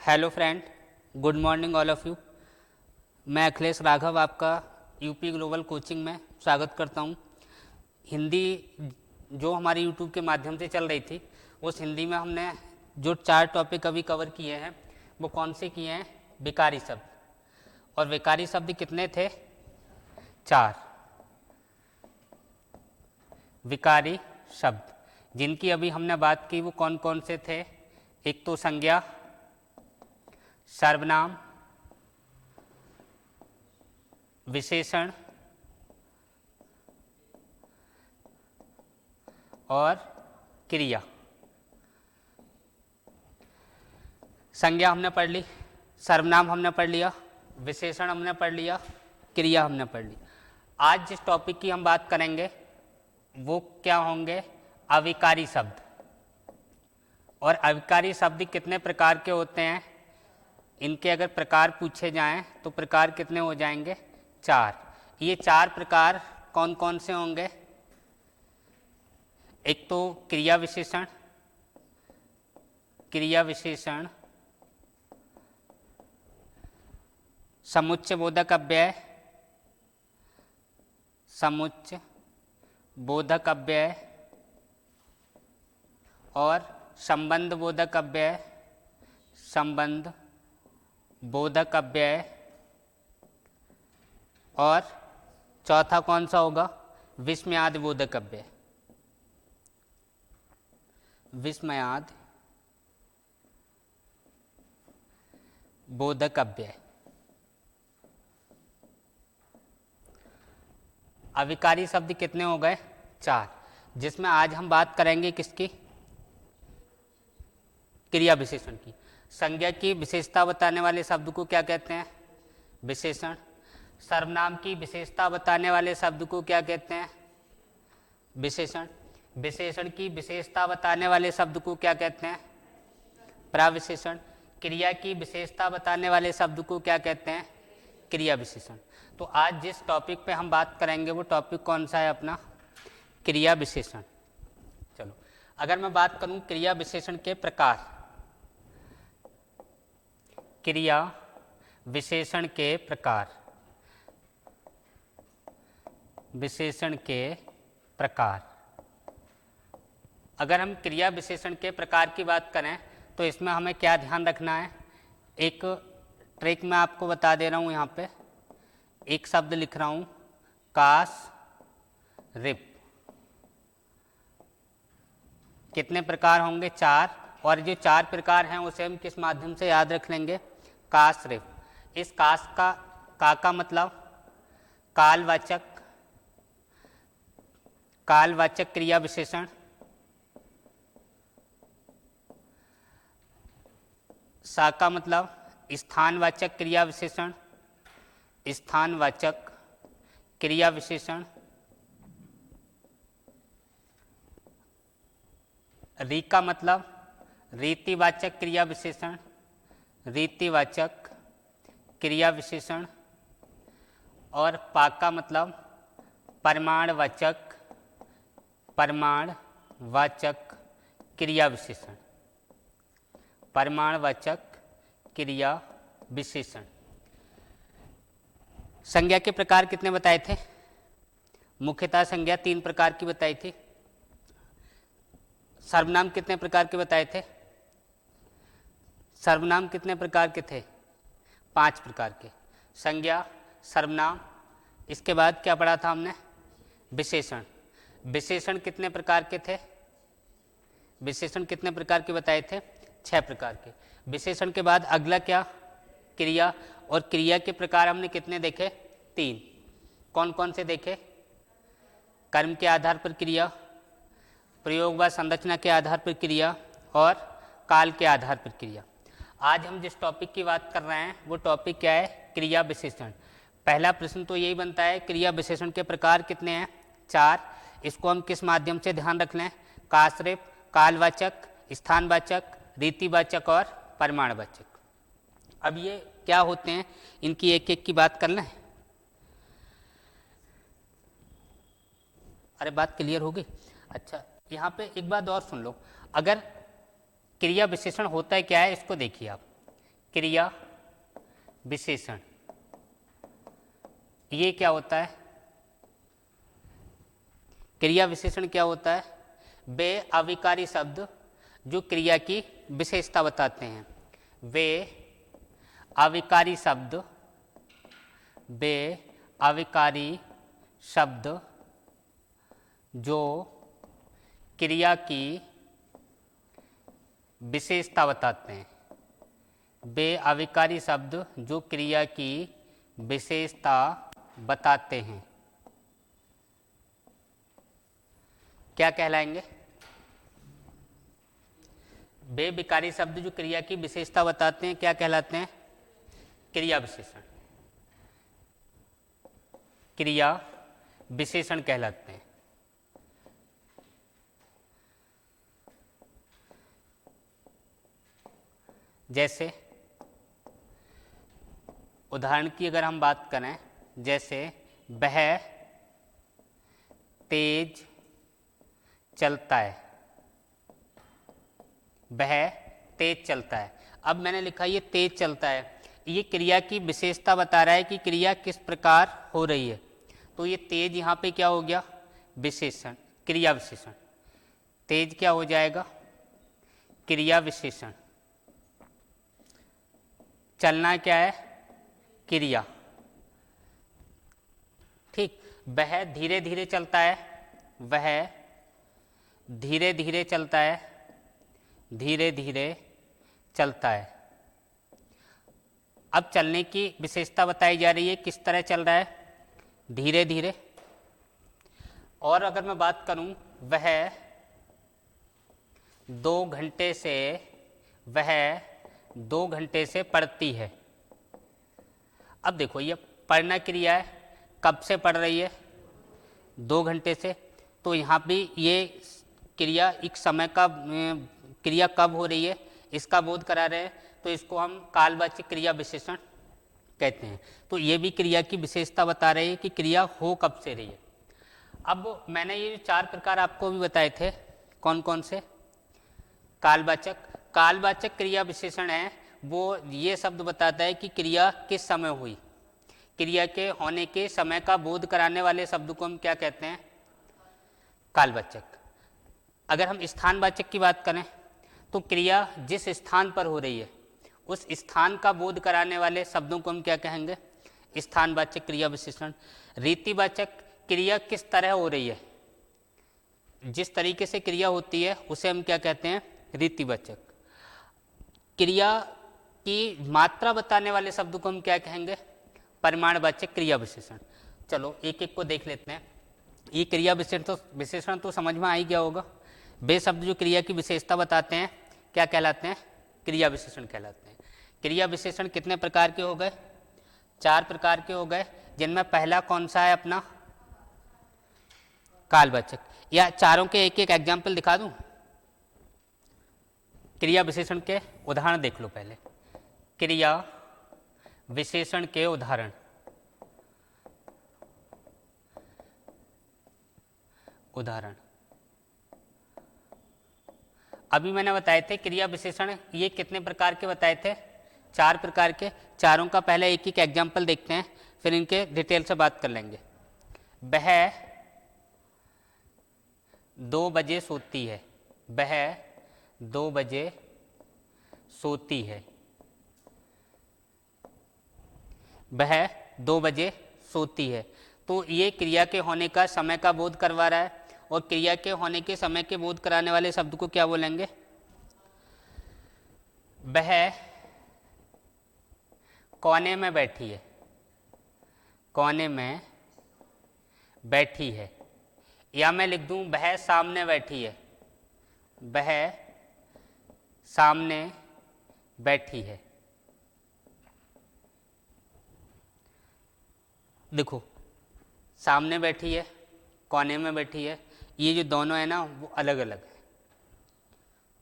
Hello friend, good morning all of you. मैं अखिलेश राघव आपका UP global coaching में स्वागत करता हूँ। हिंदी जो हमारी यूट्यूब के माध्यम से चल रही थी, उस हिंदी में हमने जो 4 टॉपिक अभी कवर किए हैं वो कौन से किए हैं? विकारी शब्द। और विकारी शब्द कितने थे? 4 विकारी शब्द, जिनकी अभी हमने बात की वो कौन कौन से थे? एक तो संज्ञा, सर्वनाम, विशेषण और क्रिया। संज्ञा हमने पढ़ ली, सर्वनाम हमने पढ़ लिया, विशेषण हमने पढ़ लिया, क्रिया हमने पढ़ ली। आज जिस टॉपिक की हम बात करेंगे वो क्या होंगे? अविकारी शब्द। और अविकारी शब्द कितने प्रकार के होते हैं? इनके अगर प्रकार पूछे जाएं तो प्रकार कितने हो जाएंगे? 4। ये 4 प्रकार कौन कौन से होंगे? एक तो क्रिया विशेषण, समुच्चय बोधक अव्यय, और संबंध बोधक अव्यय, और चौथा कौन सा होगा? विस्मयादि बोधक अव्यय। विस्मयादि बोधक अव्यय। अविकारी शब्द कितने हो गए? 4, जिसमें आज हम बात करेंगे किसकी? क्रिया विशेषण की। संज्ञा की विशेषता बताने वाले शब्द को क्या कहते हैं? विशेषण। सर्वनाम की विशेषता बताने वाले शब्द को क्या कहते हैं? विशेषण। विशेषण की विशेषता बताने वाले शब्द को क्या कहते हैं? प्रविशेषण। क्रिया की विशेषता बताने वाले शब्द को क्या कहते हैं? क्रिया विशेषण। तो आज जिस टॉपिक पे हम बात करेंगे वो टॉपिक कौन सा है अपना? क्रिया विशेषण। चलो, अगर मैं बात करूं क्रिया विशेषण के प्रकार, क्रिया विशेषण के प्रकार, अगर हम क्रिया विशेषण के प्रकार की बात करें तो इसमें हमें क्या ध्यान रखना है? एक ट्रिक मैं आपको बता दे रहा हूँ। यहाँ पे एक शब्द लिख रहा हूँ, कास रिप। कितने प्रकार होंगे? 4। और जो 4 प्रकार हैं उसे हम किस माध्यम से याद रख लेंगे? कास रिप। इस कास का मतलब कालवाचक क्रिया विशेषण, सा का मतलब स्थानवाचक क्रिया विशेषण, री का मतलब रीतिवाचक क्रिया विशेषण, और पा का मतलब परमाणवाचक क्रिया विशेषण। संज्ञा के प्रकार कितने बताए थे? मुख्यतः संज्ञा 3 प्रकार की बताई थी। सर्वनाम कितने प्रकार के बताए थे? सर्वनाम कितने प्रकार के थे? 5 प्रकार के। संज्ञा, सर्वनाम, इसके बाद क्या पढ़ा था हमने? विशेषण कितने प्रकार के थे? विशेषण कितने प्रकार के बताए थे? 6 प्रकार के। विशेषण के बाद अगला क्या? क्रिया। और क्रिया के प्रकार हमने कितने देखे? 3। कौन कौन से देखे? कर्म के आधार पर क्रिया, प्रयोग व संरचना के आधार पर क्रिया, और काल के आधार पर क्रिया। आज हम जिस टॉपिक की बात कर रहे हैं वो टॉपिक क्या है? क्रिया विशेषण। पहला प्रश्न तो यही बनता है, क्रिया विशेषण के प्रकार कितने हैं? 4। इसको हम किस माध्यम से ध्यान रख लें? कासरिप, कालवाचक, स्थानवाचक, रीतिवाचक और परिमाणवाचक। अब ये क्या होते हैं, इनकी एक एक की बात कर लें। अरे बात क्लियर होगी? अच्छा, यहाँ पे एक बात और सुन लो। अगर क्रिया विशेषण होता है क्या है, इसको देखिए आप। क्रिया विशेषण। ये क्या होता है? क्रिया विशेषण क्या होता है? वे अविकारी शब्द जो क्रिया की विशेषता बताते हैं, वे अविकारी शब्द, वे अविकारी शब्द जो क्रिया की विशेषता बताते हैं, वे अविकारी शब्द जो क्रिया की विशेषता बताते हैं, क्या कहलाएंगे? वे विकारी शब्द जो क्रिया की विशेषता बताते हैं क्या कहलाते हैं? क्रिया विशेषण, क्रिया विशेषण कहलाते हैं। जैसे उदाहरण की अगर हम बात करें, जैसे वह तेज चलता है, वह तेज चलता है। अब मैंने लिखा ये तेज चलता है, ये क्रिया की विशेषता बता रहा है कि क्रिया किस प्रकार हो रही है। तो ये तेज यहाँ पे क्या हो गया? विशेषण, क्रिया विशेषण। तेज क्या हो जाएगा? क्रिया विशेषण। चलना क्या है? क्रिया। ठीक। वह धीरे धीरे चलता है, वह धीरे धीरे चलता है, धीरे धीरे चलता है। अब चलने की विशेषता बताई जा रही है, किस तरह चल रहा है? धीरे धीरे। और अगर मैं बात करूं, वह 2 घंटे से, वह 2 घंटे से पढ़ती है। अब देखो ये पढ़ना क्रिया है, कब से पढ़ रही है? 2 घंटे से। तो यहाँ भी ये क्रिया एक समय का, क्रिया कब हो रही है इसका बोध करा रहे हैं, तो इसको हम कालवाचक क्रिया विशेषण कहते हैं। तो ये भी क्रिया की विशेषता बता रही है कि क्रिया हो कब से रही है। अब मैंने ये 4 प्रकार आपको भी बताए थे, कौन कौन से? कालवाचक, कालवाचक क्रिया विशेषण है वो ये शब्द बताता है कि क्रिया किस समय हुई। क्रिया के होने के समय का बोध कराने वाले शब्द को हम क्या कहते हैं? कालवाचक। अगर हम स्थानवाचक की बात करें तो क्रिया जिस स्थान पर हो रही है उस स्थान का बोध कराने वाले शब्दों को हम क्या कहेंगे? स्थानवाचक क्रिया विशेषण। रीतिवाचक, क्रिया किस तरह हो रही है, जिस तरीके से क्रिया होती है उसे हम क्या कहते हैं? रीतिवाचक। क्रिया की मात्रा बताने वाले शब्द को हम क्या कहेंगे? परिमाणवाचक क्रिया विशेषण। चलो एक एक को देख लेते हैं। ये क्रिया विशेषण तो समझ में आ ही गया होगा। वे शब्द जो क्रिया की विशेषता बताते हैं क्या कहलाते हैं? क्रिया विशेषण कहलाते हैं। क्रिया विशेषण कितने प्रकार के हो गए? 4 प्रकार के हो गए, जिनमें पहला कौन सा है अपना? कालवाचक। या चारों के एक एक एग्जाम्पल दिखा दूं? क्रिया विशेषण के उदाहरण देख लो पहले। क्रिया विशेषण के उदाहरण। उदाहरण अभी मैंने बताए थे क्रिया विशेषण ये कितने प्रकार के बताए थे? 4 प्रकार के। चारों का पहले एक एक एग्जाम्पल देखते हैं, फिर इनके डिटेल से बात कर लेंगे। वह 2 बजे सोती है, वह 2 बजे सोती है, वह 2 बजे सोती है। तो ये क्रिया के होने का समय का बोध करवा रहा है, और क्रिया के होने के समय के बोध कराने वाले शब्द को क्या बोलेंगे? वह कोने में बैठी है, कोने में बैठी है। या मैं लिख दूं वह सामने बैठी है, वह सामने बैठी है। देखो सामने बैठी है, कोने में बैठी है, ये जो दोनों है ना वो अलग अलग है।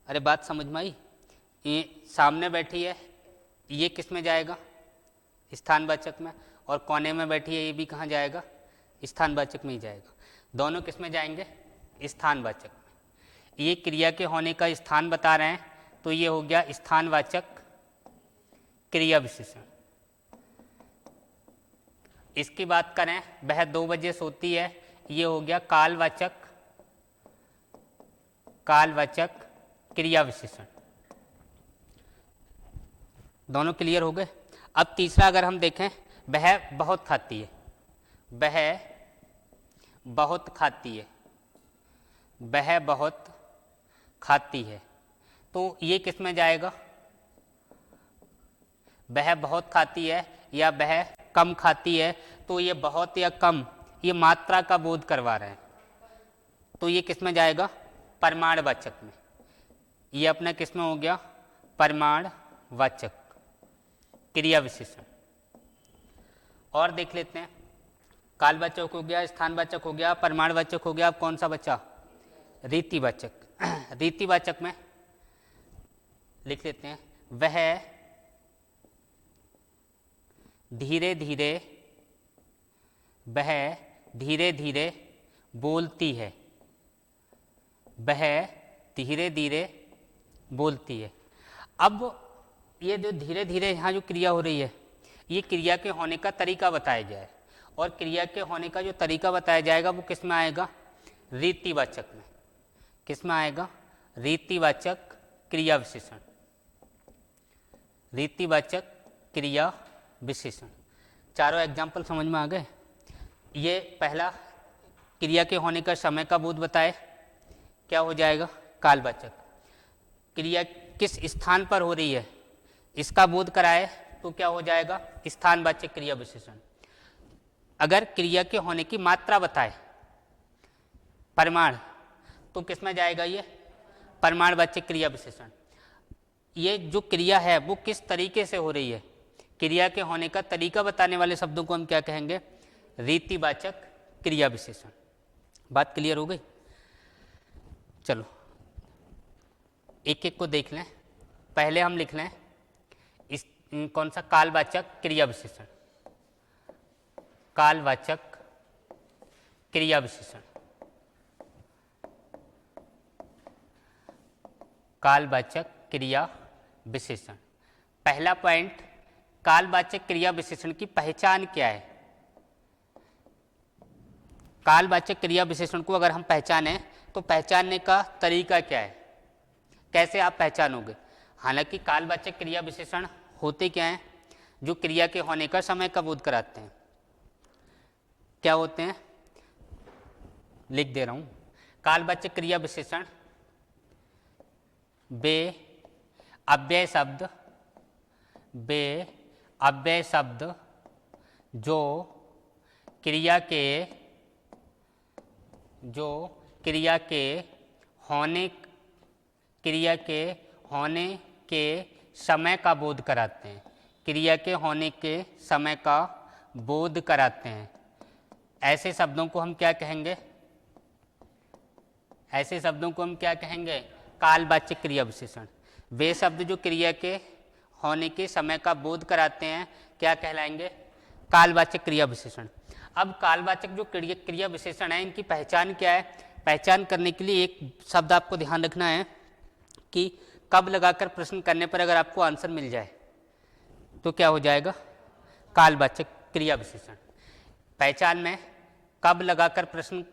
अरे बात समझ में आई? ये सामने बैठी है ये किस में जाएगा? स्थानवाचक में। और कोने में बैठी है ये भी कहाँ जाएगा? स्थानवाचक में ही जाएगा। दोनों किस में जाएंगे? स्थानवाचक में। ये क्रिया के होने का स्थान बता रहे हैं, तो ये हो गया स्थानवाचक क्रिया विशेषण। इसकी बात करें, वह 2 बजे सोती है, ये हो गया कालवाचक क्रिया विशेषण। दोनों क्लियर हो गए। अब तीसरा अगर हम देखें, वह बहुत खाती है, वह बहुत खाती है, वह बहुत खाती है, तो ये किस में जाएगा? वह बहुत खाती है या वह कम खाती है, तो ये बहुत या कम, ये मात्रा का बोध करवा रहे हैं, तो ये किस में जाएगा? परिमाणवाचक में। ये अपना किस में हो गया? परिमाणवाचक क्रिया विशेषण। और देख लेते हैं, कालवाचक हो गया, स्थानवाचक हो गया, परिमाणवाचक हो गया, अब कौन सा बचा? रीतिवाचक। रीतिवाचक में लिख लेते हैं, वह धीरे धीरे, वह धीरे धीरे बोलती है, वह धीरे धीरे बोलती है। अब ये जो धीरे धीरे यहाँ जो क्रिया हो रही है, ये क्रिया के होने का तरीका बताया जाए, और क्रिया के होने का जो तरीका बताया जाएगा वो किस में आएगा? रीतिवाचक में। किस में आएगा? रीतिवाचक क्रिया विशेषण। रीतिवाचक क्रिया विशेषण। चारों एग्जाम्पल समझ में आ गए। ये पहला क्रिया के होने का समय का बोध बताए, क्या हो जाएगा? कालवाचक। क्रिया किस स्थान पर हो रही है, इसका बोध कराए, तो क्या हो जाएगा? स्थानवाचक क्रिया विशेषण। अगर क्रिया के होने की मात्रा बताए, परिमाण, तो किस में जाएगा? ये परिमाणवाचक क्रिया विशेषण। ये जो क्रिया है वो किस तरीके से हो रही है, क्रिया के होने का तरीका बताने वाले शब्दों को हम क्या कहेंगे? रीतिवाचक क्रिया विशेषण। बात क्लियर हो गई? चलो एक एक को देख लें। पहले हम लिख लें इस कौन सा? कालवाचक क्रिया विशेषण। कालवाचक क्रिया विशेषण। कालवाचक क्रिया विशेषण। पहला पॉइंट, कालवाचक क्रिया विशेषण की पहचान क्या है? कालवाचक क्रिया विशेषण को अगर हम पहचानें तो पहचानने का तरीका क्या है, कैसे आप पहचानोगे? हालांकि कालवाचक क्रिया विशेषण होते क्या हैं? जो क्रिया के होने का समय का बोध कराते हैं। क्या होते हैं? लिख दे रहा हूं। कालवाचक क्रिया विशेषण बे अव्यय शब्द जो क्रिया के होने के समय का बोध कराते हैं। क्रिया के होने के समय का बोध कराते हैं। ऐसे शब्दों को हम क्या कहेंगे? ऐसे शब्दों को हम क्या कहेंगे? कालवाचक क्रिया विशेषण। वे शब्द जो क्रिया के होने के समय का बोध कराते हैं क्या कहलाएंगे? कालवाचक क्रिया विशेषण। अब कालवाचक जो क्रिया विशेषण है, इनकी पहचान क्या है? पहचान करने के लिए एक शब्द आपको ध्यान रखना है कि कब लगाकर प्रश्न करने पर अगर आपको आंसर मिल जाए तो क्या हो जाएगा? कालवाचक क्रिया विशेषण। पहचान में कब लगाकर प्रश्न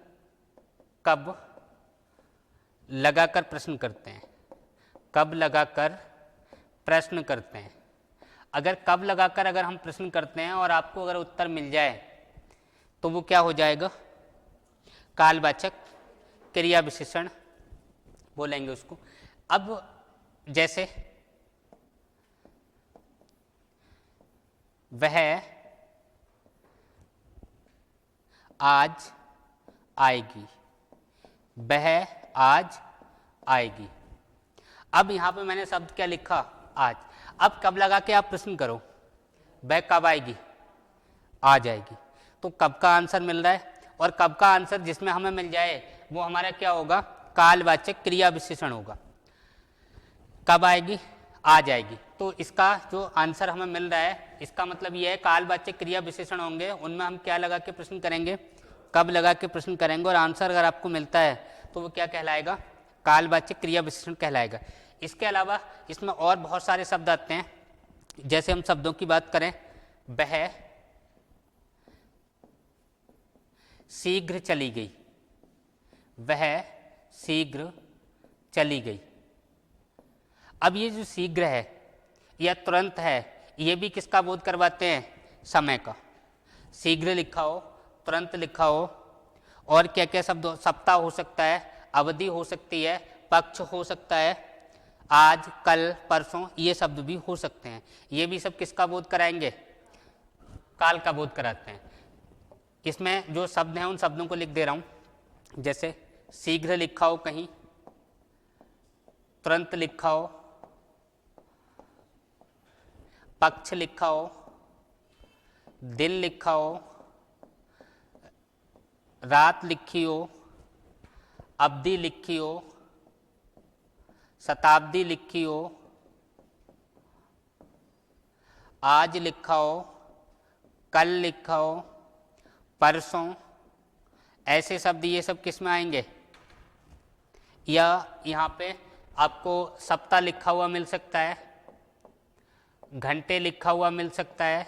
करते हैं, कब लगाकर प्रश्न करते हैं। अगर कब लगाकर अगर हम प्रश्न करते हैं और आपको अगर उत्तर मिल जाए तो वो क्या हो जाएगा? कालवाचक क्रिया विशेषण बोलेंगे उसको। अब जैसे वह आज आएगी, वह आज आएगी। अब यहाँ पे मैंने शब्द क्या लिखा? आज। अब कब लगा के आप प्रश्न करो, वह कब आएगी? आ जाएगी। तो कब का आंसर मिल रहा है, और कब का आंसर जिसमें हमें मिल जाए वो हमारा क्या होगा? कालवाचक क्रिया विशेषण होगा। कब आएगी? आ जाएगी। तो इसका जो आंसर हमें मिल रहा है, इसका मतलब ये है कालवाचक क्रिया विशेषण होंगे, उनमें हम क्या लगा के प्रश्न करेंगे? कब लगा के प्रश्न करेंगे, और आंसर अगर आपको मिलता है तो वो क्या कहलाएगा? कालवाचक क्रिया विशेषण कहलाएगा। इसके अलावा इसमें और बहुत सारे शब्द आते हैं, जैसे हम शब्दों की बात करें, वह शीघ्र चली गई, वह शीघ्र चली गई। अब ये जो शीघ्र है या तुरंत है, ये भी किसका बोध करवाते हैं? समय का। शीघ्र लिखा हो, तुरंत लिखा हो, और क्या क्या शब्द? सप्ताह हो सकता है, अवधि हो सकती है, पक्ष हो सकता है, आज, कल, परसों, ये शब्द भी हो सकते हैं। ये भी सब किसका बोध कराएंगे? काल का बोध कराते हैं। इसमें जो शब्द हैं उन शब्दों को लिख दे रहा हूं। जैसे शीघ्र लिखा हो कहीं, तुरंत लिखा हो, पक्ष लिखा हो, दिन लिखा हो, रात लिखी हो, अवधि लिखी हो, शताब्दी लिखी हो, आज लिखा हो, कल लिखा हो, परसों, ऐसे शब्द ये सब किस में आएंगे? या यहाँ पे आपको सप्ताह लिखा हुआ मिल सकता है, घंटे लिखा हुआ मिल सकता है,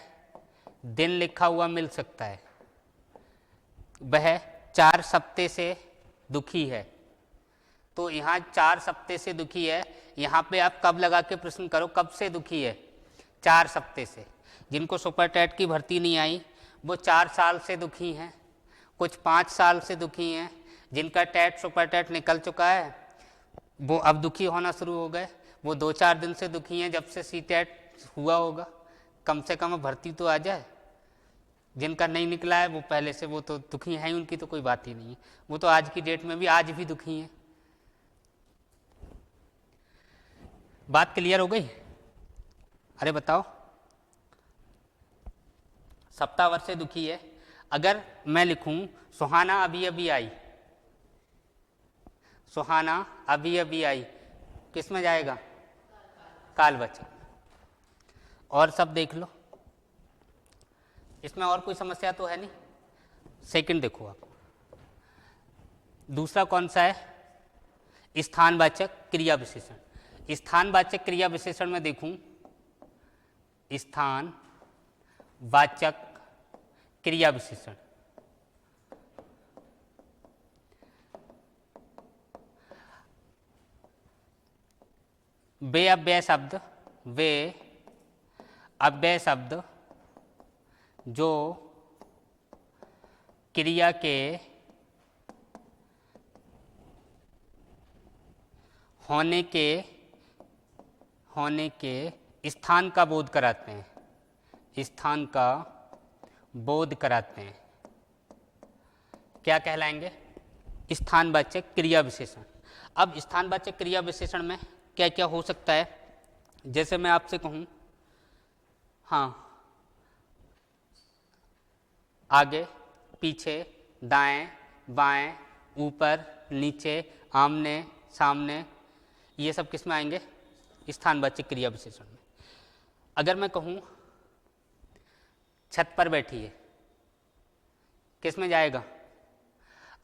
दिन लिखा हुआ मिल सकता है। वह 4 सप्ते से दुखी है, तो यहाँ 4 सप्ते से दुखी है। यहाँ पे आप कब लगा के प्रश्न करो, कब से दुखी है? 4 सप्ते से। जिनको सुपर टेट की भर्ती नहीं आई वो 4 साल से दुखी हैं, कुछ 5 साल से दुखी हैं। जिनका टेट सुपर टेट निकल चुका है वो अब दुखी होना शुरू हो गए, वो 2-4 दिन से दुखी हैं जब से सी टेट हुआ होगा। कम से कम भर्ती तो आ जाए। जिनका नहीं निकला है वो पहले से वो तो दुखी हैं, उनकी तो कोई बात ही नहीं है, वो तो आज की डेट में भी आज भी दुखी हैं। बात क्लियर हो गई? अरे बताओ, सप्ताह से दुखी है। अगर मैं लिखूं सुहाना अभी अभी आई, सुहाना अभी अभी आई, किस में जाएगा? कालवचन। और सब देख लो, इसमें और कोई समस्या तो है नहीं। सेकंड देखो आप, दूसरा कौन सा है? स्थानवाचक क्रिया विशेषण। स्थानवाचक क्रिया विशेषण में देखूं, स्थान वाचक क्रिया विशेषण, वे अव्यय शब्द, वे अव्यय शब्द जो क्रिया के होने के स्थान का बोध कराते हैं, स्थान का बोध कराते हैं। क्या कहलाएंगे? स्थानवाचक क्रिया विशेषण। अब स्थानवाचक क्रिया विशेषण में क्या क्या हो सकता है? जैसे मैं आपसे कहूं, हाँ, आगे, पीछे, दाएं, बाएं, ऊपर, नीचे, आमने, सामने, ये सब किस में आएंगे? स्थानवाचक क्रिया विशेषण में। अगर मैं कहूं छत पर बैठी है, किस में जाएगा?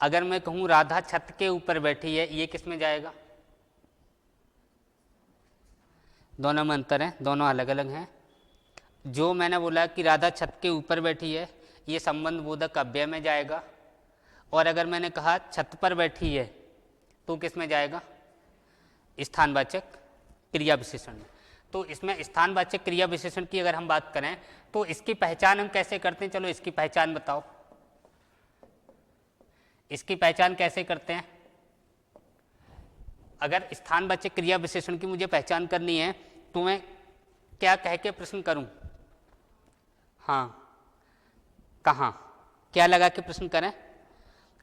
अगर मैं कहूं राधा छत के ऊपर बैठी है, ये किस में जाएगा? दोनों में अंतर है, दोनों अलग अलग हैं। जो मैंने बोला कि राधा छत के ऊपर बैठी है, ये संबंध बोधक अव्यय में जाएगा। और अगर मैंने कहा छत पर बैठी है, तो किस में जाएगा? स्थानवाचक क्रिया विशेषण में। तो इसमें स्थानवाचक क्रिया विशेषण की अगर हम बात करें तो इसकी पहचान हम कैसे करते हैं? चलो इसकी पहचान बताओ, इसकी पहचान कैसे करते हैं? अगर स्थानवाचक क्रिया विशेषण की मुझे पहचान करनी है तो मैं क्या कह के प्रश्न करूं? हाँ, कहाँ, क्या लगा के प्रश्न करें?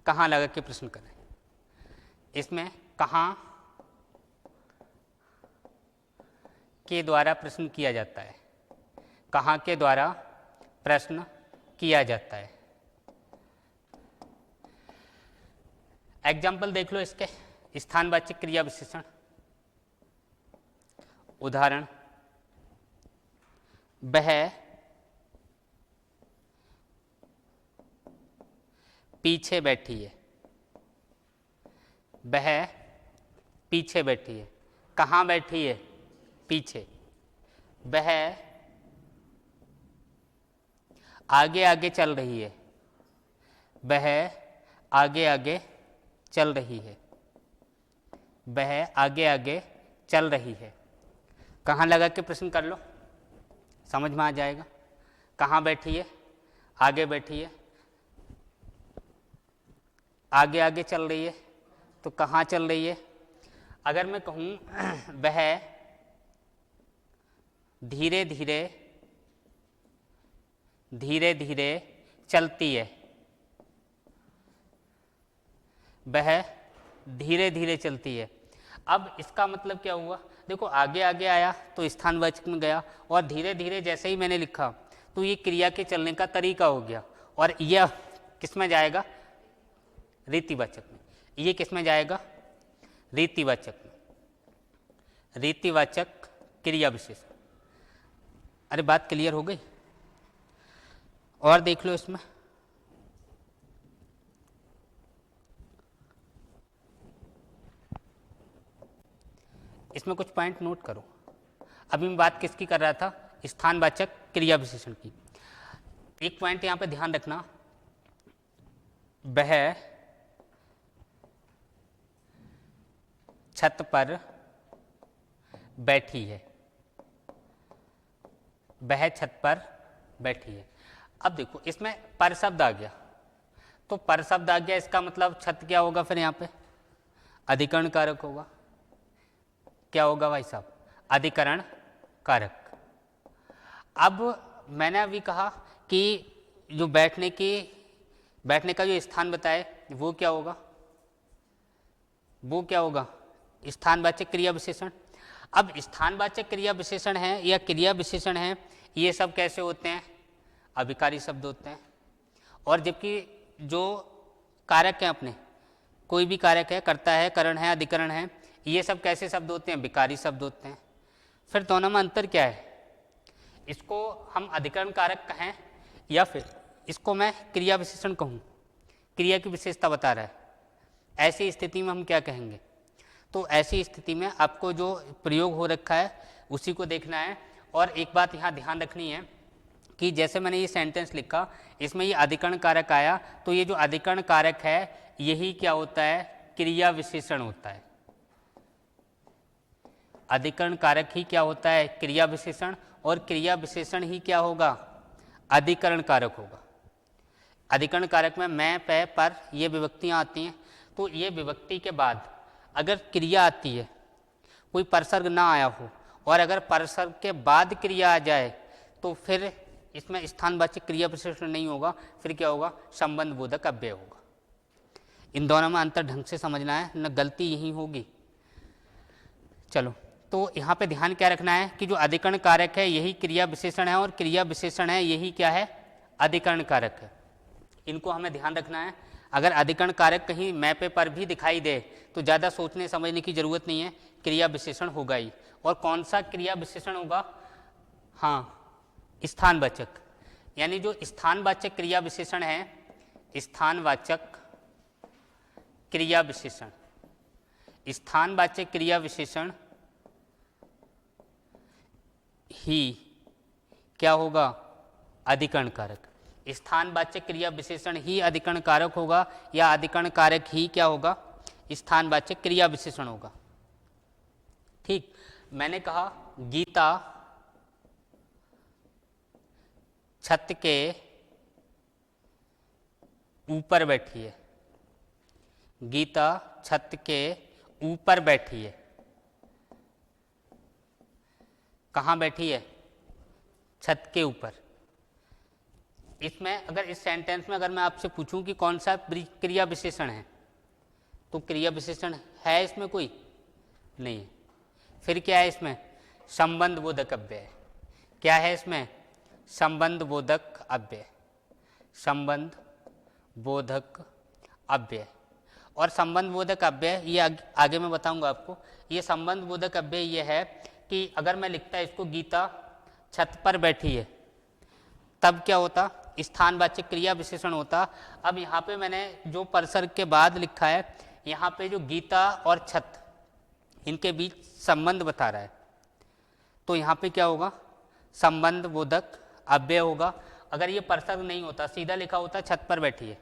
कहाँ लगा के प्रश्न करें? इसमें कहाँ के द्वारा प्रश्न किया जाता है, कहाँ के द्वारा प्रश्न किया जाता है। एग्जाम्पल देख लो इसके, स्थानवाचक क्रिया विशेषण। उदाहरण, वह पीछे बैठी है, वह पीछे बैठी है। कहाँ बैठी है? पीछे। वह आगे आगे चल रही है, वह आगे आगे चल रही है, वह आगे आगे चल रही है। कहाँ लगा के प्रश्न कर लो, समझ में आ जाएगा। कहाँ बैठी है, आगे बैठी है, आगे आगे चल रही है, तो कहाँ चल रही है। अगर मैं कहूँ वह धीरे धीरे धीरे धीरे चलती है, वह धीरे धीरे चलती है। अब इसका मतलब क्या हुआ, देखो आगे आगे आया तो स्थानवाचक में गया, और धीरे धीरे जैसे ही मैंने लिखा तो ये क्रिया के चलने का तरीका हो गया, और यह किस में जाएगा, रीतिवाचक में। ये किस में जाएगा, रीतिवाचक में, रीतिवाचक क्रिया विशेषण। अरे बात क्लियर हो गई, और देख लो इसमें। इसमें कुछ पॉइंट नोट करो। अभी मैं बात किसकी कर रहा था, स्थानवाचक क्रिया विशेषण की। एक पॉइंट यहां पे ध्यान रखना, वह छत पर बैठी है, वह छत पर बैठी है। अब देखो इसमें पर शब्द आ गया, तो पर शब्द आ गया, इसका मतलब छत क्या होगा, फिर यहाँ पे अधिकरण कारक होगा। क्या होगा भाई साहब, अधिकरण कारक। अब मैंने अभी कहा कि जो बैठने का जो स्थान बताए वो क्या होगा, वो क्या होगा, स्थानवाचक क्रिया विशेषण। अब स्थानवाचक क्रिया विशेषण है या क्रिया विशेषण है, ये सब कैसे होते हैं, अभिकारी शब्द होते हैं। और जबकि जो कारक हैं अपने, कोई भी कारक है, कर्ता है, करण है, अधिकरण है, ये सब कैसे शब्द होते हैं, विकारी शब्द होते हैं। फिर दोनों में अंतर क्या है, इसको हम अधिकरण कारक कहें या फिर इसको मैं क्रिया विशेषण कहूँ, क्रिया की विशेषता बता रहा है, ऐसी स्थिति में हम क्या कहेंगे। तो ऐसी स्थिति में आपको जो प्रयोग हो रखा है उसी को देखना है। और एक बात यहाँ ध्यान रखनी है कि जैसे मैंने ये सेंटेंस लिखा, इसमें ये अधिकरण कारक आया, तो ये जो अधिकरण कारक है यही क्या होता है, क्रिया विशेषण होता है। अधिकरण कारक ही क्या होता है, क्रिया विशेषण, और क्रिया विशेषण ही क्या होगा, अधिकरण कारक होगा। अधिकरण कारक में मैं, पे, पर ये विभक्तियाँ आती हैं, तो ये विभक्ति के बाद अगर क्रिया आती है, कोई परसर्ग ना आया हो, और अगर परसर्ग के बाद क्रिया आ जाए तो फिर इसमें स्थानवाचक क्रिया विशेषण नहीं होगा, फिर क्या होगा, संबंध बोधक अव्यय होगा। इन दोनों में अंतर ढंग से समझना है, न गलती यही होगी। चलो, तो यहाँ पे ध्यान क्या रखना है कि जो अधिकरण कारक है यही क्रिया विशेषण है, और क्रिया विशेषण है यही क्या है, अधिकरण कारक है। इनको हमें ध्यान रखना है। अगर अधिकरण कारक कहीं मैं पे पर भी दिखाई दे तो ज़्यादा सोचने समझने की जरूरत नहीं है, क्रिया विशेषण होगा ही। और कौन सा क्रिया विशेषण होगा, हाँ, स्थानवाचक। यानी जो स्थानवाचक क्रिया विशेषण है, स्थानवाचक क्रिया विशेषण, स्थानवाचक क्रिया विशेषण ही क्या होगा, अधिकरण कारक। स्थानवाचक क्रिया विशेषण ही अधिकरण कारक होगा, या अधिकरण कारक ही क्या होगा, स्थानवाचक क्रिया विशेषण होगा। ठीक, मैंने कहा गीता छत के ऊपर बैठी है, गीता छत के ऊपर बैठी है। कहाँ बैठी है, छत के ऊपर। इसमें अगर इस सेंटेंस में अगर मैं आपसे पूछूं कि कौन सा क्रिया विशेषण है, तो क्रिया विशेषण है इसमें कोई नहीं है। फिर क्या है इसमें, संबंध बोधक अव्यय। क्या है इसमें, संबंध बोधक अव्यय, संबंध बोधक अव्यय। और संबंध बोधक अव्यय ये आगे मैं बताऊंगा आपको। ये संबंध बोधक अव्यय ये है कि अगर मैं लिखता इसको गीता छत पर बैठी है, तब क्या होता, स्थानवाचक क्रिया विशेषण होता। अब यहाँ पे मैंने जो परसर्ग के बाद लिखा है, यहाँ पे जो गीता और छत इनके बीच संबंध बता रहा है, तो यहाँ पे क्या होगा, संबंध बोधक अव्यय होगा। अगर ये परसर नहीं होता, सीधा लिखा होता छत पर बैठी है,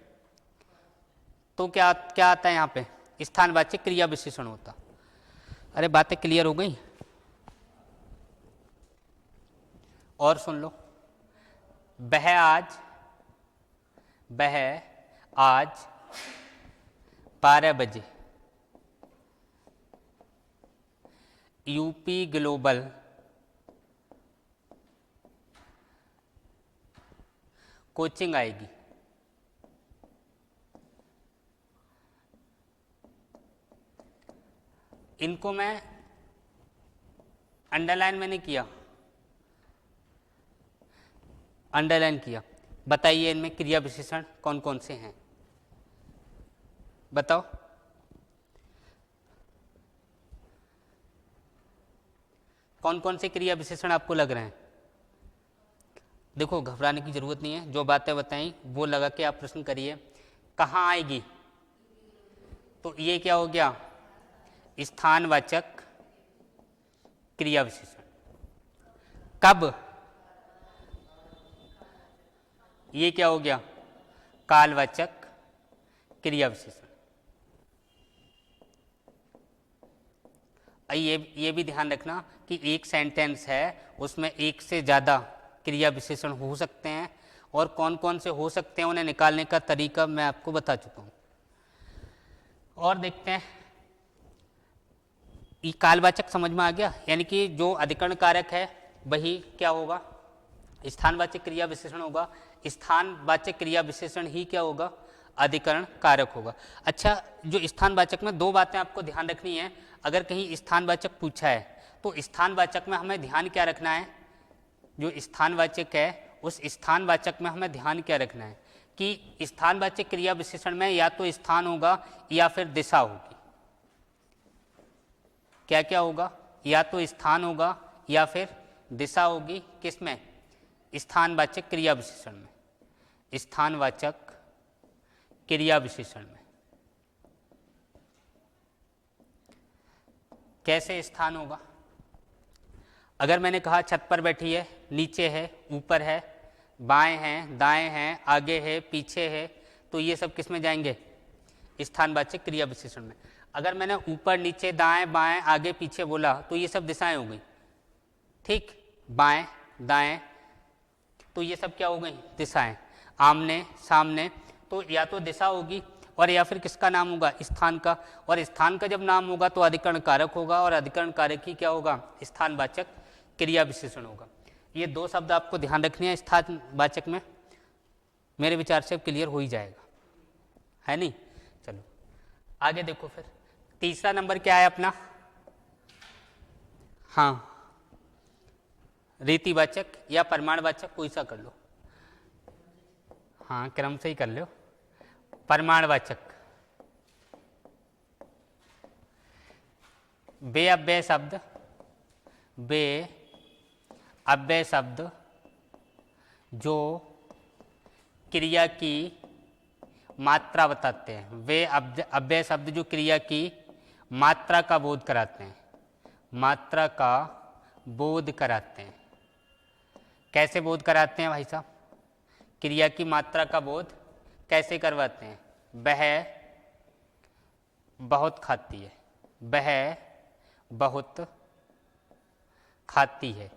तो क्या क्या आता है यहाँ पे? स्थानवाचक क्रिया विशेषण होता। अरे बातें क्लियर हो गई? और सुन लो, वह आज 12 बजे यूपी ग्लोबल कोचिंग आएगी। इनको मैं अंडरलाइन मैंने किया, अंडरलाइन किया। बताइए इनमें क्रिया विशेषण कौन कौन से हैं? बताओ। कौन कौन से क्रिया विशेषण आपको लग रहे हैं? देखो, घबराने की जरूरत नहीं है, जो बातें बताई वो लगा के आप प्रश्न करिए। कहाँ आएगी? तो ये क्या हो गया? स्थानवाचक क्रिया विशेषण। कब? ये क्या हो गया? कालवाचक क्रिया विशेषण। ये भी ध्यान रखना कि एक सेंटेंस है, उसमें एक से ज़्यादा क्रिया विशेषण हो सकते हैं, और कौन कौन से हो सकते हैं उन्हें निकालने का तरीका मैं आपको बता चुका हूँ। और देखते हैं, ये कालवाचक समझ में आ गया, यानी कि जो अधिकरण कारक है वही क्या होगा? स्थानवाचक क्रिया विशेषण होगा। स्थानवाचक क्रिया विशेषण ही क्या होगा? अधिकरण कारक होगा। अच्छा, जो स्थानवाचक में दो बातें आपको ध्यान रखनी है। अगर कहीं स्थानवाचक पूछा है तो स्थानवाचक में हमें ध्यान क्या रखना है? जो स्थानवाचक है उस स्थानवाचक में हमें ध्यान क्या रखना है कि स्थानवाचक क्रिया विशेषण में या तो स्थान होगा या फिर दिशा होगी। क्या क्या होगा? या तो स्थान होगा या फिर दिशा होगी। किसमें? स्थानवाचक क्रिया विशेषण में। स्थानवाचक क्रिया विशेषण में कैसे स्थान होगा? अगर मैंने कहा छत पर बैठी है, नीचे है, ऊपर है, बाएं हैं, दाएं हैं, आगे है, पीछे है, तो ये सब किस में जाएंगे? स्थानवाचक क्रिया विशेषण में। अगर मैंने ऊपर, नीचे, दाएं, बाएं, आगे, पीछे बोला तो ये सब दिशाएं हो गई। ठीक, बाएं, दाएं, तो ये सब क्या हो गई? दिशाएं। आमने सामने, तो या तो दिशा होगी और या फिर किसका नाम होगा? स्थान का। और स्थान का जब नाम होगा तो अधिकरण कारक होगा, और अधिकरण कारक ही क्या होगा? स्थानवाचक क्रिया विशेषण होगा। ये दो शब्द आपको ध्यान रखने हैं स्थानवाचक में। मेरे विचार से क्लियर हो ही जाएगा, है नहीं? चलो आगे देखो फिर। तीसरा नंबर क्या है अपना? हाँ, रीतिवाचक या प्रमाणवाचक, कोई सा कर लो। हाँ, क्रम से ही कर लो। प्रमाणवाचक। बे अव्यय शब्द, बे अव्यय शब्द जो क्रिया की मात्रा बताते हैं। वे अव्यय शब्द जो क्रिया की मात्रा का बोध कराते हैं। मात्रा का बोध कराते हैं। कैसे बोध कराते हैं भाई साहब? क्रिया की मात्रा का बोध कैसे करवाते हैं? वह बहुत खाती है, वह बहुत खाती है,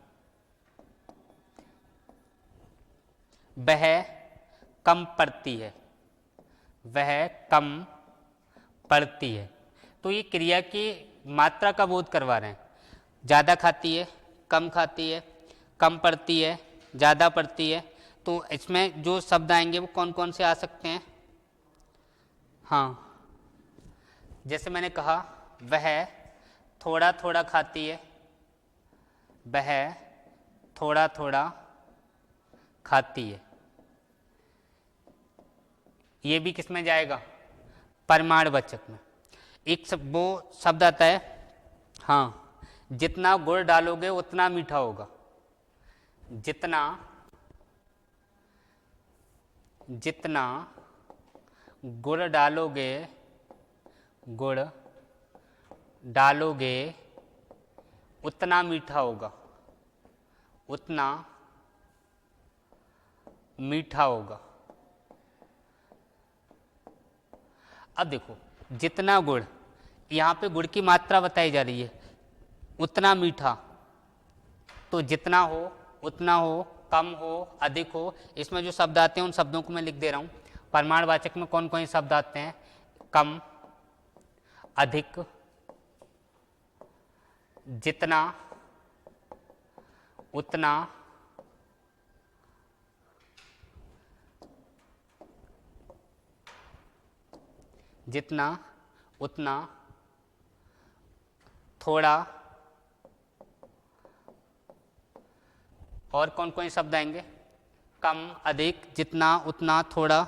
वह कम पढ़ती है, वह कम पढ़ती है। तो ये क्रिया की मात्रा का बोध करवा रहे हैं। ज़्यादा खाती है, कम खाती है, कम पढ़ती है, ज़्यादा पढ़ती है। तो इसमें जो शब्द आएंगे वो कौन कौन से आ सकते हैं? हाँ, जैसे मैंने कहा, वह थोड़ा थोड़ा खाती है, वह थोड़ा थोड़ा खाती है। ये भी किस में जाएगा? प्रमाणवाचक में। एक वो शब्द आता है, हाँ, जितना गुड़ डालोगे उतना मीठा होगा। जितना जितना गुड़ डालोगे, गुड़ डालोगे उतना मीठा होगा, उतना मीठा होगा। अब देखो जितना गुड़, यहाँ पे गुड़ की मात्रा बताई जा रही है, उतना मीठा, तो जितना हो उतना हो, कम हो अधिक हो, इसमें जो शब्द आते हैं उन शब्दों को मैं लिख दे रहा हूँ। परिमाणवाचक में कौन कौन से शब्द आते हैं? कम, अधिक, जितना, उतना, जितना, उतना, थोड़ा, और कौन कौन से शब्द आएंगे? कम, अधिक, जितना, उतना, थोड़ा,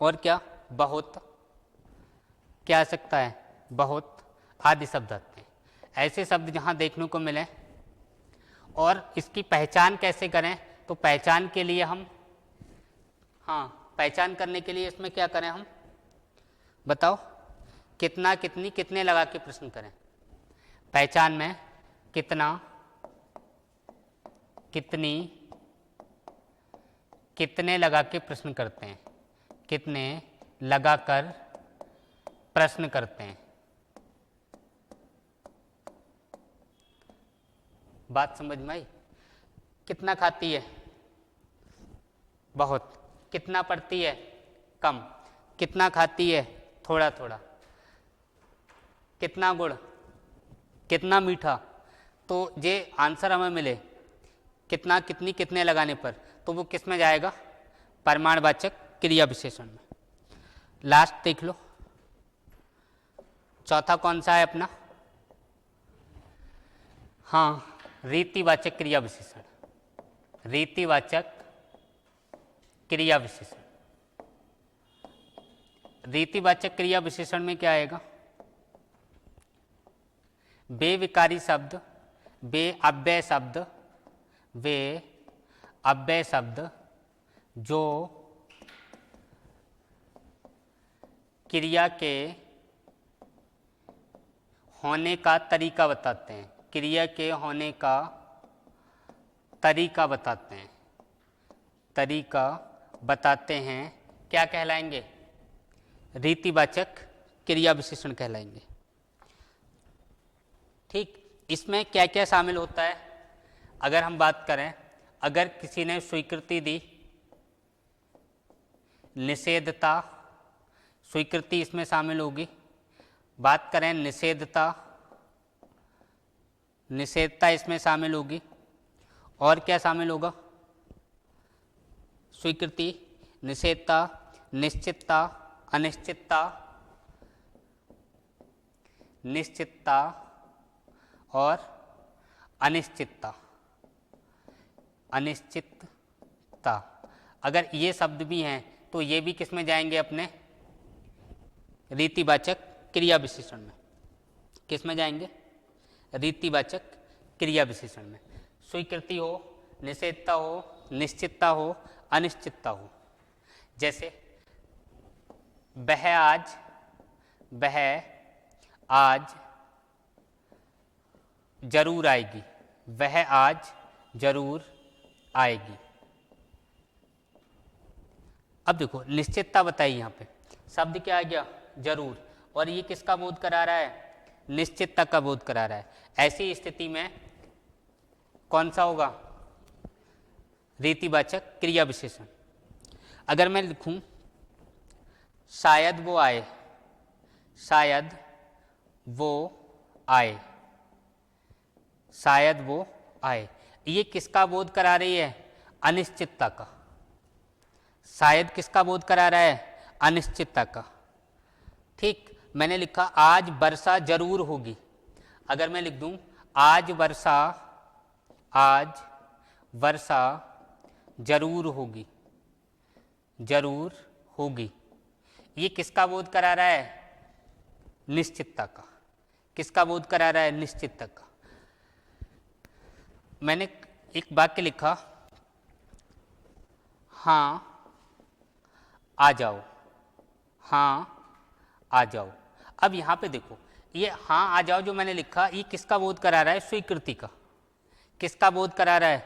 और क्या? बहुत, क्या आ सकता है? बहुत, आदि शब्द आते हैं। ऐसे शब्द जहाँ देखने को मिले, और इसकी पहचान कैसे करें? तो पहचान के लिए हम, हाँ, पहचान करने के लिए इसमें क्या करें हम? बताओ, कितना, कितनी, कितने लगा के प्रश्न करें। पहचान में कितना, कितनी, कितने लगा के प्रश्न करते हैं, कितने लगाकर प्रश्न करते हैं। बात समझ में आई? कितना खाती है? बहुत। कितना पढ़ती है? कम। कितना खाती है? थोड़ा थोड़ा। कितना गुड़? कितना मीठा? तो ये आंसर हमें मिले कितना, कितनी, कितने लगाने पर, तो वो किस में जाएगा? परिमाणवाचक क्रिया विशेषण में। लास्ट देख लो, चौथा कौन सा है अपना? हाँ, रीतिवाचक क्रिया विशेषण। रीतिवाचक क्रिया विशेषण। रीतिवाचक क्रिया विशेषण में क्या आएगा? वे विकारी शब्द, वे अव्यय शब्द, वे अव्यय शब्द जो क्रिया के होने का तरीका बताते हैं, क्रिया के होने का तरीका बताते हैं, तरीका बताते हैं, क्या कहलाएंगे? रीतिवाचक क्रिया विशेषण कहलाएंगे। ठीक, इसमें क्या क्या शामिल होता है? अगर हम बात करें, अगर किसी ने स्वीकृति दी, निषेधता, स्वीकृति इसमें शामिल होगी। बात करें निषेधता, निषेधता इसमें शामिल होगी। और क्या शामिल होगा? स्वीकृति, निषेधता, निश्चितता, अनिश्चितता, निश्चितता और अनिश्चितता। अनिश्चितता, अगर ये शब्द भी हैं तो ये भी किस में जाएंगे? अपने रीतिवाचक क्रिया विशेषण में। किस में जाएंगे? रीतिवाचक क्रिया विशेषण में। स्वीकृति हो, निषेधता हो, निश्चितता हो, अनिश्चितता हो। जैसे वह आज जरूर आएगी, वह आज जरूर आएगी। अब देखो निश्चितता बताई, यहाँ पे शब्द क्या आ गया? जरूर, और ये किसका बोध करा रहा है? निश्चितता का बोध करा रहा है। ऐसी स्थिति में कौन सा होगा? रीतिवाचक क्रिया विशेषण। अगर मैं लिखूं शायद वो आए, शायद वो आए, शायद वो आए, ये किसका बोध करा रही है? अनिश्चितता का। शायद किसका बोध करा रहा है? अनिश्चितता का। ठीक, मैंने लिखा आज वर्षा जरूर होगी। अगर मैं लिख दूं आज वर्षा जरूर होगी, जरूर होगी, ये किसका बोध करा रहा है? निश्चितता का। किसका बोध करा रहा है? निश्चितता का। मैंने एक वाक्य लिखा, हाँ आ जाओ, हाँ आ जाओ। अब यहाँ पे देखो, ये हाँ आ जाओ जो मैंने लिखा, ये किसका बोध करा रहा है? स्वीकृति का। किसका बोध करा रहा है?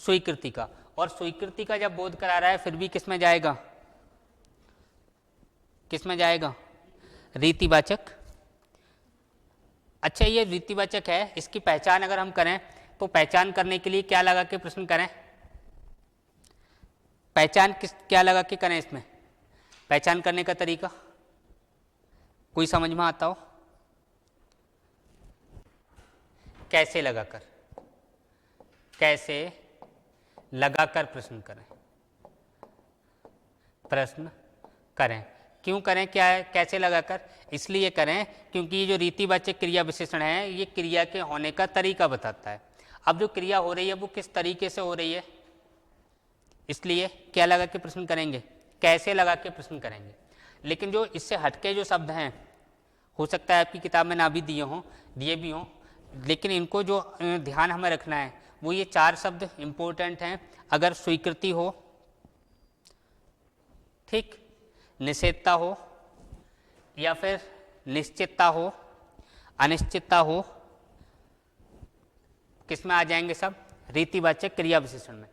स्वीकृति का। और स्वीकृति का जब बोध करा रहा है फिर भी किस में जाएगा, किस में जाएगा, रीतिवाचक। अच्छा ये रीतिवाचक है, इसकी पहचान अगर हम करें तो पहचान करने के लिए क्या लगा के प्रश्न करें, पहचान क्या लगा के करें, इसमें पहचान करने का तरीका कोई समझ में आता हो, कैसे लगाकर, कैसे लगाकर प्रश्न करें, प्रश्न करें। क्यों करें, क्या है, कैसे लगाकर, इसलिए करें क्योंकि ये जो रीतिवाचक क्रिया विशेषण है ये क्रिया के होने का तरीका बताता है। अब जो क्रिया हो रही है वो किस तरीके से हो रही है, इसलिए क्या लगा के प्रश्न करेंगे, कैसे लगा के प्रश्न करेंगे। लेकिन जो इससे हटके जो शब्द हैं, हो सकता है आपकी किताब में ना भी दिए भी हों, लेकिन इनको जो ध्यान हमें रखना है वो ये 4 शब्द इम्पोर्टेंट हैं। अगर स्वीकृति हो, ठीक, निषेधता हो, या फिर निश्चितता हो, अनिश्चितता हो, किस में आ जाएंगे सब, रीतिवाचक क्रिया विशेषण में।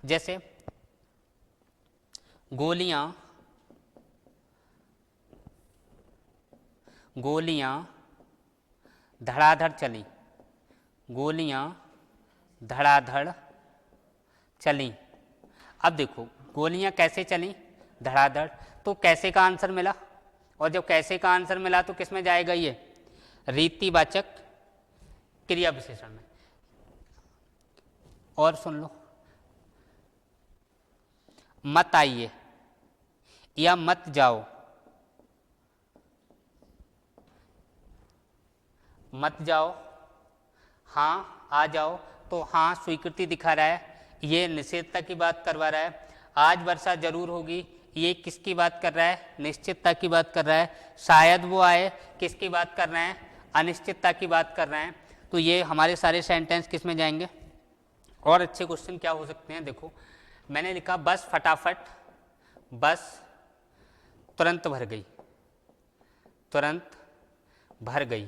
जैसे गोलियां धड़ाधड़ चली, गोलियां धड़ाधड़ चली। अब देखो गोलियां कैसे चली, धड़ाधड़, तो कैसे का आंसर मिला, और जब कैसे का आंसर मिला तो किस में जाएगा, ये रीतिवाचक क्रिया विशेषण में। और सुन लो, मत आइए या मत जाओ, मत जाओ, हाँ आ जाओ, तो हाँ स्वीकृति दिखा रहा है, ये निषेधता की बात करवा रहा है। आज वर्षा जरूर होगी, ये किसकी बात कर रहा है, निश्चितता की बात कर रहा है। शायद वो आए, किसकी बात कर रहे हैं, अनिश्चितता की बात कर रहे हैं। तो ये हमारे सारे सेंटेंस किस में जाएंगे। और अच्छे क्वेश्चन क्या हो सकते हैं, देखो मैंने लिखा बस फटाफट, बस तुरंत भर गई, तुरंत भर गई।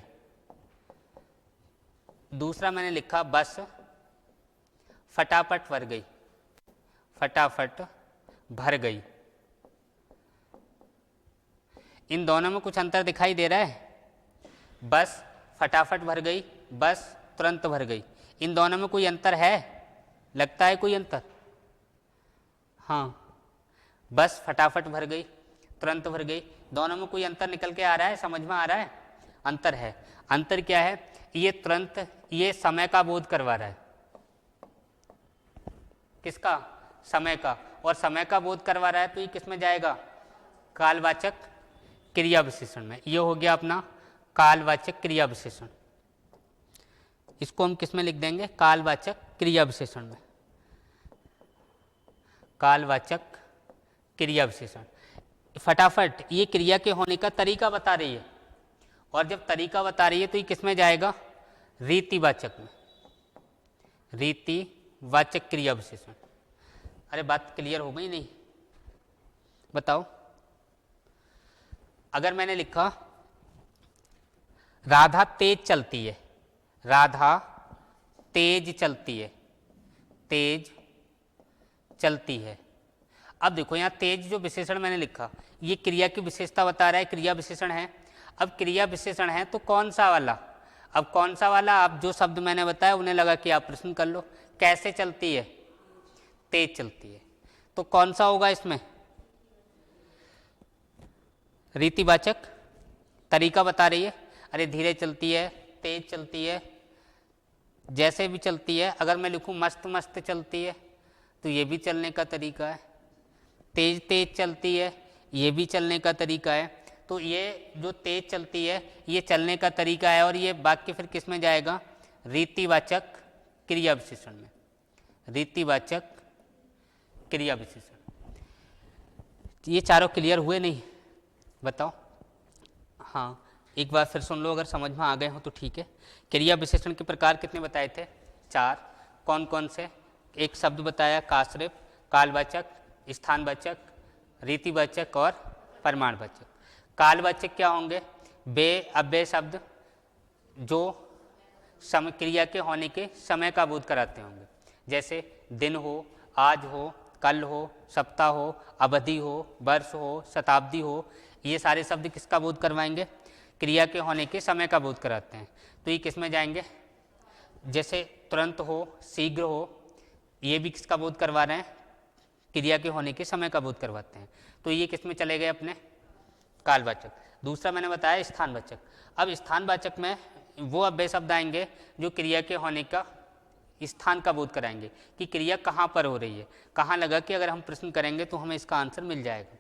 दूसरा मैंने लिखा बस फटाफट भर गई, फटाफट भर गई। इन दोनों में कुछ अंतर दिखाई दे रहा है, बस फटाफट भर गई, बस तुरंत भर गई, इन दोनों में कोई अंतर है, लगता है कोई अंतर, हाँ बस फटाफट भर गई, तुरंत भर गई, दोनों में कोई अंतर निकल के आ रहा है, समझ में आ रहा है, अंतर है। अंतर क्या है, ये तुरंत, ये समय का बोध करवा रहा है, किसका, समय का, और समय का बोध करवा रहा है तो ये किस में जाएगा, कालवाचक क्रिया विशेषण में। ये हो गया अपना कालवाचक क्रिया विशेषण, इसको हम किस में लिख देंगे, कालवाचक क्रिया विशेषण में, कालवाचक क्रिया विशेषण। फटाफट ये क्रिया के होने का तरीका बता रही है, और जब तरीका बता रही है तो ये किस में जाएगा, रीतिवाचक में, रीतिवाचक क्रिया विशेषण। अरे बात क्लियर हो गई नहीं, बताओ। अगर मैंने लिखा राधा तेज चलती है, राधा तेज चलती है, तेज चलती है। अब देखो यहाँ तेज जो विशेषण मैंने लिखा ये क्रिया की विशेषता बता रहा है, क्रिया विशेषण है। अब क्रिया विशेषण है तो कौन सा वाला, अब कौन सा वाला, आप जो शब्द मैंने बताया उन्हें लगा कि आप प्रश्न कर लो। कैसे चलती है, तेज चलती है, तो कौन सा होगा इसमें, रीतिवाचक, तरीका बता रही है। अरे धीरे चलती है, तेज चलती है, जैसे भी चलती है। अगर मैं लिखूं मस्त मस्त चलती है तो ये भी चलने का तरीका है, तेज तेज चलती है ये भी चलने का तरीका है। तो ये जो तेज चलती है ये चलने का तरीका है, और ये वाक्य फिर किस में जाएगा, रीतिवाचक क्रिया विशेषण में, रीतिवाचक क्रिया विशेषण। ये चारों क्लियर हुए नहीं, बताओ। हाँ एक बार फिर सुन लो, अगर समझ में आ गए हो तो ठीक है। क्रिया विशेषण के प्रकार कितने बताए थे, 4। कौन कौन से, एक शब्द बताया काश्रिप, कालवाचक, स्थानवाचक, रीतिवाचक और परिमाणवाचक। कालवाचक क्या होंगे, बे अव्यय शब्द जो क्रिया के होने के समय का बोध कराते होंगे, जैसे दिन हो, आज हो, कल हो, सप्ताह हो, अवधि हो, वर्ष हो, शताब्दी हो, ये सारे शब्द किसका बोध करवाएंगे? क्रिया के होने के समय का बोध कराते हैं। तो ये किस में जाएंगे? जैसे तुरंत हो, शीघ्र हो, ये भी किसका बोध करवा रहे हैं? क्रिया के होने के समय का बोध करवाते हैं। तो ये किस में चले गए? अपने कालवाचक। दूसरा मैंने बताया स्थानवाचक। अब स्थानवाचक में वो अव्यय शब्द आएंगे जो क्रिया के होने का स्थान का बोध कराएंगे कि क्रिया कहाँ पर हो रही है, कहाँ लगा कि अगर हम प्रश्न करेंगे तो हमें इसका आंसर मिल जाएगा।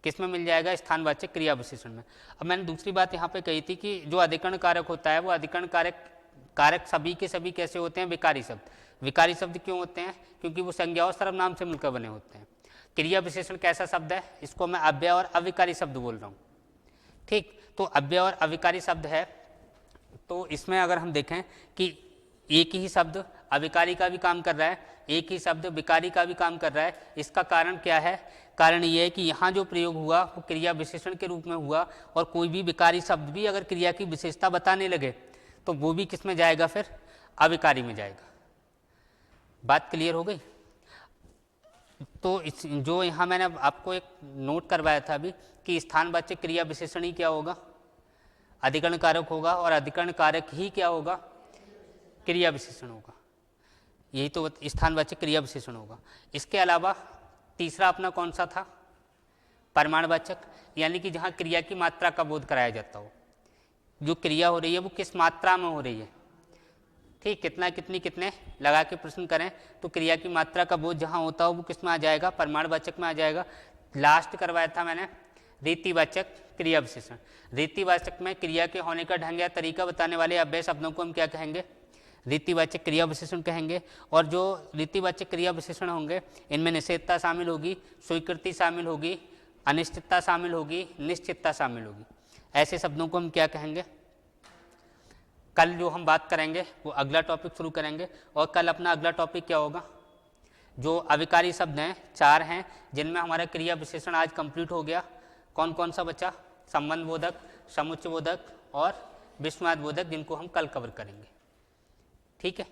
किस में मिल जाएगा? स्थानवाचक क्रिया विशेषण में। अब मैंने दूसरी बात यहाँ पे कही थी कि जो अधिकरण कारक होता है वो अधिकरण कारक सभी के सभी कैसे होते हैं? विकारी शब्द। विकारी शब्द क्यों होते हैं? क्योंकि वो संज्ञा और सर्वनाम से मिलकर बने होते हैं। क्रिया विशेषण कैसा शब्द है? इसको मैं अव्यय और अविकारी शब्द बोल रहा हूँ। ठीक, तो अव्यय और अविकारी शब्द है, तो इसमें अगर हम देखें कि एक ही शब्द अविकारी का भी काम कर रहा है, एक ही शब्द विकारी का भी काम कर रहा है। इसका कारण क्या है? कारण ये है कि यहाँ जो प्रयोग हुआ वो क्रिया विशेषण के रूप में हुआ, और कोई भी विकारी शब्द भी अगर क्रिया की विशेषता बताने लगे तो वो भी किस में जाएगा? फिर अविकारी में जाएगा। बात क्लियर हो गई? तो जो यहाँ मैंने आपको एक नोट करवाया था अभी कि स्थानवाचक क्रिया विशेषण ही क्या होगा? अधिकरण कारक होगा, और अधिकरण कारक ही क्या होगा? क्रिया विशेषण होगा। यही तो स्थानवाचक क्रिया विशेषण होगा। इसके अलावा तीसरा अपना कौन सा था? परिमाणवाचक, यानी कि जहाँ क्रिया की मात्रा का बोध कराया जाता हो। जो क्रिया हो रही है वो किस मात्रा में हो रही है। ठीक, कितना कितनी कितने लगा के प्रश्न करें तो क्रिया की मात्रा का बोध जहाँ होता हो वो किस में आ जाएगा? परिमाणवाचक में आ जाएगा। लास्ट करवाया था मैंने रीतिवाचक क्रिया विशेषण। रीतिवाचक में क्रिया के होने का ढंग या तरीका बताने वाले अव्यय शब्दों को हम क्या कहेंगे? रीतिवाचक क्रिया विशेषण कहेंगे। और जो रीतिवाचक क्रिया विशेषण होंगे इनमें निषेधता शामिल होगी, स्वीकृति शामिल होगी, अनिश्चितता शामिल होगी, निश्चितता शामिल होगी। ऐसे शब्दों को हम क्या कहेंगे? कल जो हम बात करेंगे वो अगला टॉपिक शुरू करेंगे। और कल अपना अगला टॉपिक क्या होगा? जो अविकारी शब्द हैं 4 हैं जिनमें हमारा क्रिया विशेषण आज कंप्लीट हो गया। कौन कौन सा बचा? संबंध बोधक, समुच्चय बोधक और विस्मयादिबोधक, जिनको हम कल कवर करेंगे। ठीक है।